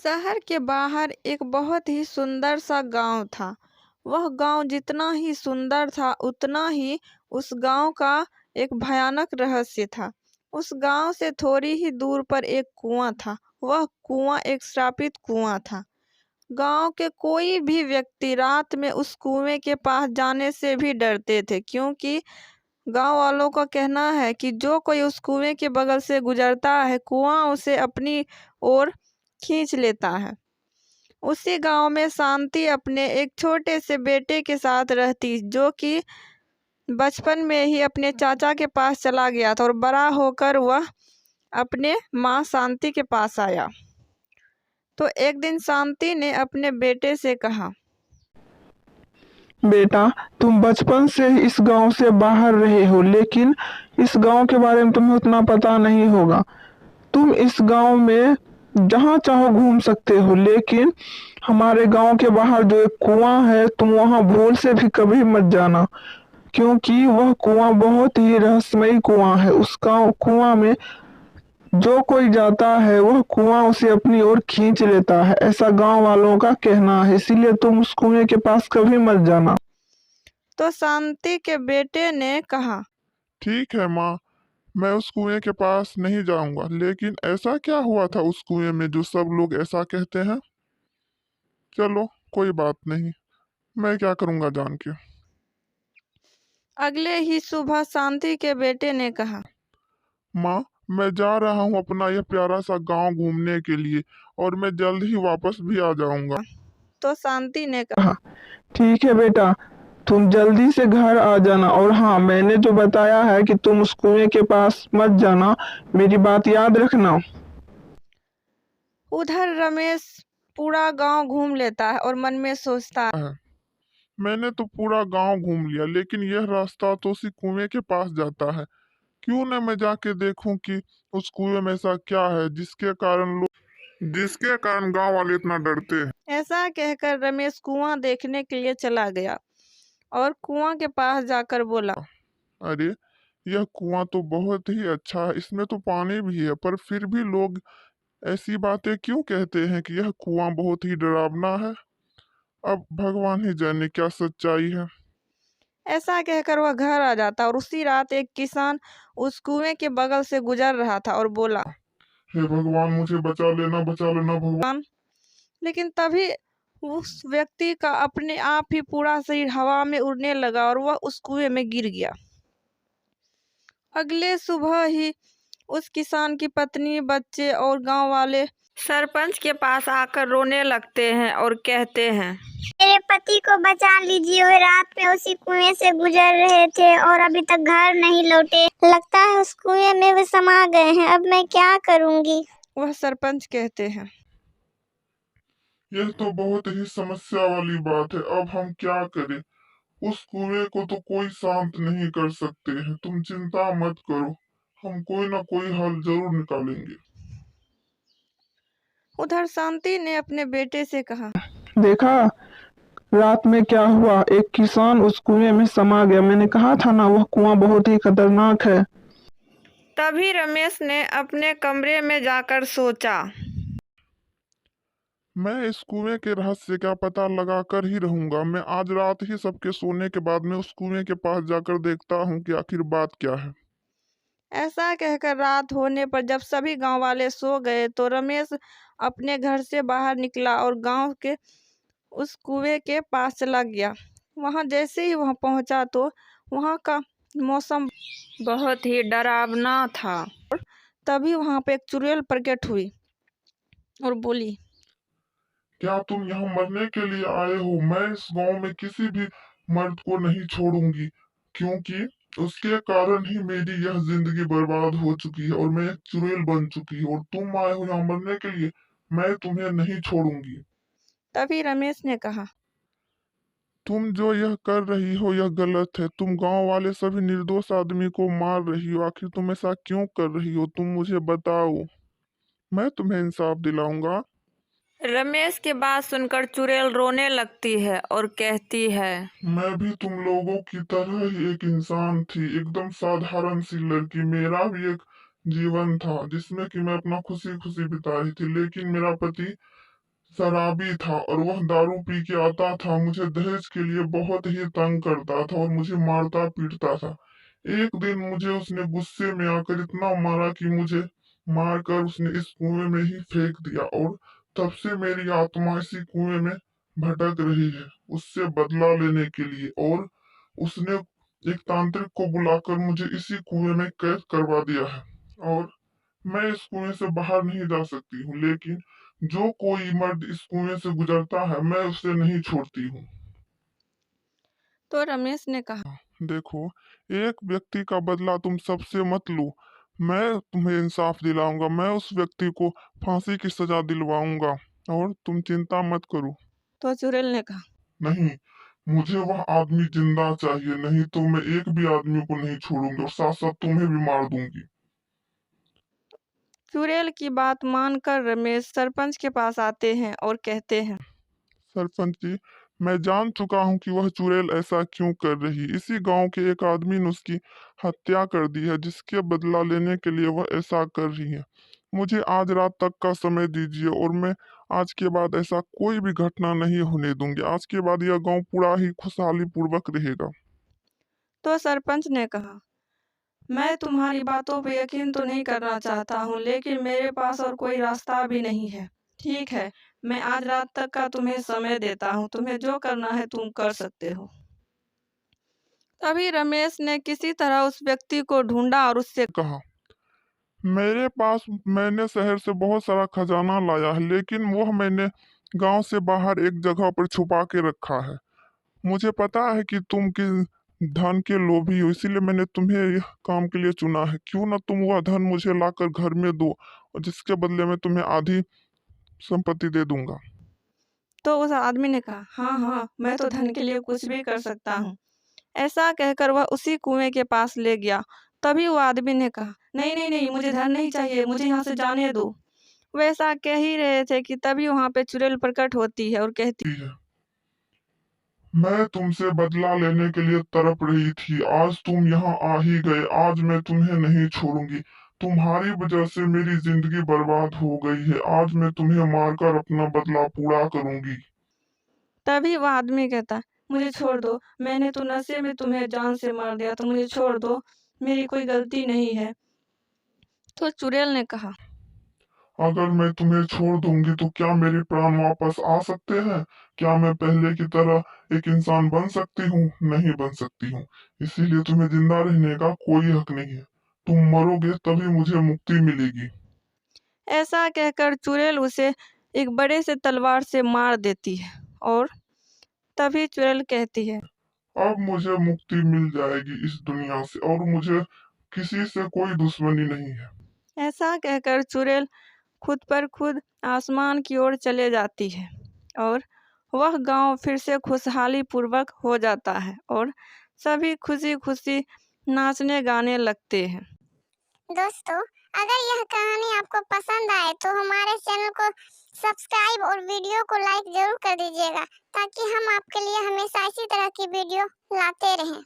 शहर के बाहर एक बहुत ही सुंदर सा गांव था। वह गांव जितना ही सुंदर था उतना ही उस गांव का एक भयानक रहस्य था। उस गांव से थोड़ी ही दूर पर एक कुआं था। वह कुआं एक श्रापित कुआं था। गांव के कोई भी व्यक्ति रात में उस कुएं के पास जाने से भी डरते थे, क्योंकि गांव वालों का कहना है कि जो कोई उस कुएं के बगल से गुजरता है, कुआं उसे अपनी ओर खींच लेता है। उसी गांव में शांति अपने एक छोटे से बेटे के साथ रहती, जो कि बचपन में ही अपने चाचा के पास चला गया था और बड़ा होकर वह अपने माँ शांति के पास आया। तो एक दिन शांति ने अपने बेटे से कहा, बेटा, तुम बचपन से ही इस गांव से बाहर रहे हो, लेकिन इस गांव के बारे में तुम्हें उतना पता नहीं होगा। तुम इस गांव में जहां चाहो घूम सकते हो, लेकिन हमारे गांव के बाहर जो एक कुआं है, तुम वहां भूल से भी कभी मत जाना, क्योंकि वह कुआं बहुत ही रहस्यमयी कुआं है। उस गांव कुआं में जो कोई जाता है, वह कुआं उसे अपनी ओर खींच लेता है, ऐसा गांव वालों का कहना है। इसीलिए तुम उस कुएं के पास कभी मत जाना। तो शांति के बेटे ने कहा, ठीक है माँ, मैं उस कुएं के पास नहीं जाऊंगा। लेकिन ऐसा क्या हुआ था उस कुएं में जो सब लोग ऐसा कहते हैं? चलो, कोई बात नहीं, मैं क्या करूंगा जान के। अगले ही सुबह शांति के बेटे ने कहा, माँ, मैं जा रहा हूँ अपना यह प्यारा सा गांव घूमने के लिए, और मैं जल्द ही वापस भी आ जाऊंगा। तो शांति ने कहा, हाँ, ठीक है बेटा, तुम जल्दी से घर आ जाना। और हाँ, मैंने जो बताया है कि तुम उस कुएं के पास मत जाना, मेरी बात याद रखना। उधर रमेश पूरा गांव घूम लेता है और मन में सोचता है, मैंने तो पूरा गांव घूम लिया, लेकिन यह रास्ता तो उसी कुएं के पास जाता है। क्यों न मैं जाके देखूं कि उस कुएं में ऐसा क्या है जिसके कारण गांव वाले इतना डरते हैं। ऐसा कहकर रमेश कुआं देखने के लिए चला गया और कुआं के पास जाकर बोला, अरे, यह कुआं तो बहुत ही अच्छा है, इसमें तो पानी भी है, पर फिर भी लोग ऐसी बातें क्यों कहते हैं कि यह कुआं बहुत ही डरावना है। अब भगवान ही जाने क्या सच्चाई है। ऐसा कहकर वह घर आ जाता और उसी रात एक किसान उस कुएं के बगल से गुजर रहा था और बोला, हे भगवान, मुझे बचा लेना भगवान। लेकिन तभी उस व्यक्ति का अपने आप ही पूरा शरीर हवा में उड़ने लगा और वह उस कुएं में गिर गया। अगले सुबह ही उस किसान की पत्नी, बच्चे और गांव वाले सरपंच के पास आकर रोने लगते हैं और कहते हैं, मेरे पति को बचा लीजिए, वो रात में उसी कुएं से गुजर रहे थे और अभी तक घर नहीं लौटे। लगता है उस कुएं में वो समा गए हैं। अब मैं क्या करूंगी? वह सरपंच कहते हैं, यह तो बहुत ही समस्या वाली बात है। अब हम क्या करें? उस कुएं को तो कोई शांत नहीं कर सकते हैं। तुम चिंता मत करो, हम कोई ना कोई हल जरूर निकालेंगे। उधर शांति ने अपने बेटे से कहा, देखा रात में क्या हुआ, एक किसान उस कुएं में समा गया। मैंने कहा था ना, वह कुआं बहुत ही खतरनाक है। तभी रमेश ने अपने कमरे में जाकर सोचा, मैं इस कुएं के रहस्य का पता लगा कर ही रहूंगा। मैं आज रात ही सबके सोने के बाद में उस कुएं के पास जाकर देखता हूँ कि आखिर बात क्या है। ऐसा कहकर रात होने पर जब सभी गांव वाले सो गए तो रमेश अपने घर से बाहर निकला और गांव के उस कुएं के पास चला गया। वहां जैसे ही वहां पहुंचा तो वहां का मौसम बहुत ही डरावना था। तभी वहां पे एक चुड़ैल प्रकट हुई और बोली, क्या तुम यहाँ मरने के लिए आए हो? मैं इस गांव में किसी भी मर्द को नहीं छोड़ूंगी, क्योंकि उसके कारण ही मेरी यह जिंदगी बर्बाद हो चुकी है और मैं एक चुड़ैल बन चुकी हूँ। और तुम आए हो यहाँ मरने के लिए, मैं तुम्हें नहीं छोड़ूंगी। तभी रमेश ने कहा, तुम जो यह कर रही हो यह गलत है। तुम गांव वाले सभी निर्दोष आदमी को मार रही हो। आखिर तुम ऐसा क्यों कर रही हो? तुम मुझे बताओ, मैं तुम्हें इंसाफ दिलाऊंगा। रमेश की बात सुनकर चुड़ैल रोने लगती है और कहती है, मैं भी तुम लोगों की तरह ही एक इंसान थी, एकदम साधारण सी लड़की। मेरा भी एक जीवन था जिसमें कि मैं अपना खुशी खुशी बिता रही थी, लेकिन मेरा पति शराबी था और वह दारू पी के आता था, मुझे दहेज के लिए बहुत ही तंग करता था और मुझे मारता पीटता था। एक दिन मुझे उसने गुस्से में आकर इतना मारा कि मुझे मारकर उसने इस कुएं में ही फेंक दिया और तब से मेरी आत्मा इसी कुएं में भटक रही है उससे बदला लेने के लिए। और उसने एक तांत्रिक को बुलाकर मुझे इसी कुएं में कैद करवा दिया है और मैं इस कुएं से बाहर नहीं जा सकती हूँ, लेकिन जो कोई मर्द इस कुएं से गुजरता है मैं उसे नहीं छोड़ती हूँ। तो रमेश ने कहा, देखो, एक व्यक्ति का बदला तुम सबसे मत लो। मैं तुम्हें इंसाफ दिलाऊंगा, मैं उस व्यक्ति को फांसी की सजा दिलवाऊंगा और तुम चिंता मत करो। तो चुड़ैल ने कहा, नहीं, मुझे वह आदमी जिंदा चाहिए, नहीं तो मैं एक भी आदमी को नहीं छोड़ूंगी और साथ साथ तुम्हें भी मार दूंगी। चुड़ैल की बात मानकर रमेश सरपंच के पास आते हैं और कहते हैं, सरपंच जी, मैं जान चुका हूँ कि वह चुड़ैल ऐसा क्यों कर रही। इसी गांव के एक आदमी ने उसकी हत्या कर दी है, जिसके बदला लेने के लिए वह ऐसा कर रही है। मुझे आज रात तक का समय दीजिए और मैं आज के बाद ऐसा कोई भी घटना नहीं होने दूंगी। आज के बाद यह गांव पूरा ही खुशहाली पूर्वक रहेगा। तो सरपंच ने कहा, मैं तुम्हारी बातों पर यकीन तो नहीं करना चाहता हूँ, लेकिन मेरे पास और कोई रास्ता भी नहीं है। ठीक है, मैं आज रात तक का तुम्हें समय देता हूँ, तुम्हें जो करना है तुम कर सकते हो। तभी रमेश ने किसी तरह उस व्यक्ति को ढूंढा और उससे कहा, मेरे पास मैंने शहर से बहुत सारा खजाना लाया है, लेकिन वह मैंने गांव से बाहर एक जगह पर छुपा के रखा है। मुझे पता है कि तुम किस धन के लोभी हो, इसीलिए मैंने तुम्हें यह काम के लिए चुना है। क्यों ना तुम वह धन मुझे लाकर घर में दो और जिसके बदले में तुम्हें आधी संपत्ति दे दूंगा। तो उस आदमी ने कहा, हाँ हाँ, मैं तो धन के लिए कुछ भी कर सकता हूँ। ऐसा कहकर वह उसी कुएं के पास ले गया। तभी वो आदमी ने कहा, नहीं नहीं नहीं, मुझे धन नहीं चाहिए, मुझे यहाँ से जाने दो। वैसा कह ही रहे थे कि तभी वहां पे चुड़ैल प्रकट होती है और कहती, ठीक है, मैं तुमसे बदला लेने के लिए तड़प रही थी, आज तुम यहाँ आ ही गए। आज मैं तुम्हें नहीं छोड़ूंगी। तुम्हारी वजह से मेरी जिंदगी बर्बाद हो गई है, आज मैं तुम्हें मारकर अपना बदला पूरा करूंगी। तभी वह आदमी कहता, मुझे छोड़ दो, मैंने तो नशे में तुम्हें जान से मार दिया, तो मुझे छोड़ दो, मेरी कोई गलती नहीं है। तो चुड़ैल ने कहा, अगर मैं तुम्हें छोड़ दूंगी तो क्या मेरे प्राण वापस आ सकते हैं? क्या मैं पहले की तरह एक इंसान बन सकती हूँ? नहीं बन सकती हूँ। इसीलिए तुम्हें जिंदा रहने का कोई हक नहीं है। तुम मरोगे तभी मुझे मुक्ति मिलेगी। ऐसा कहकर चुड़ैल उसे एक बड़े से तलवार से मार देती है। और तभी चुड़ैल कहती है, अब मुझे मुक्ति मिल जाएगी इस दुनिया से और मुझे किसी से कोई दुश्मनी नहीं है। ऐसा कहकर चुड़ैल खुद पर खुद आसमान की ओर चले जाती है और वह गांव फिर से खुशहाली पूर्वक हो जाता है और सभी खुशी खुशी नाचने गाने लगते हैं। दोस्तों, अगर यह कहानी आपको पसंद आए तो हमारे चैनल को सब्सक्राइब और वीडियो को लाइक जरूर कर दीजिएगा, ताकि हम आपके लिए हमेशा इसी तरह की वीडियो लाते रहें।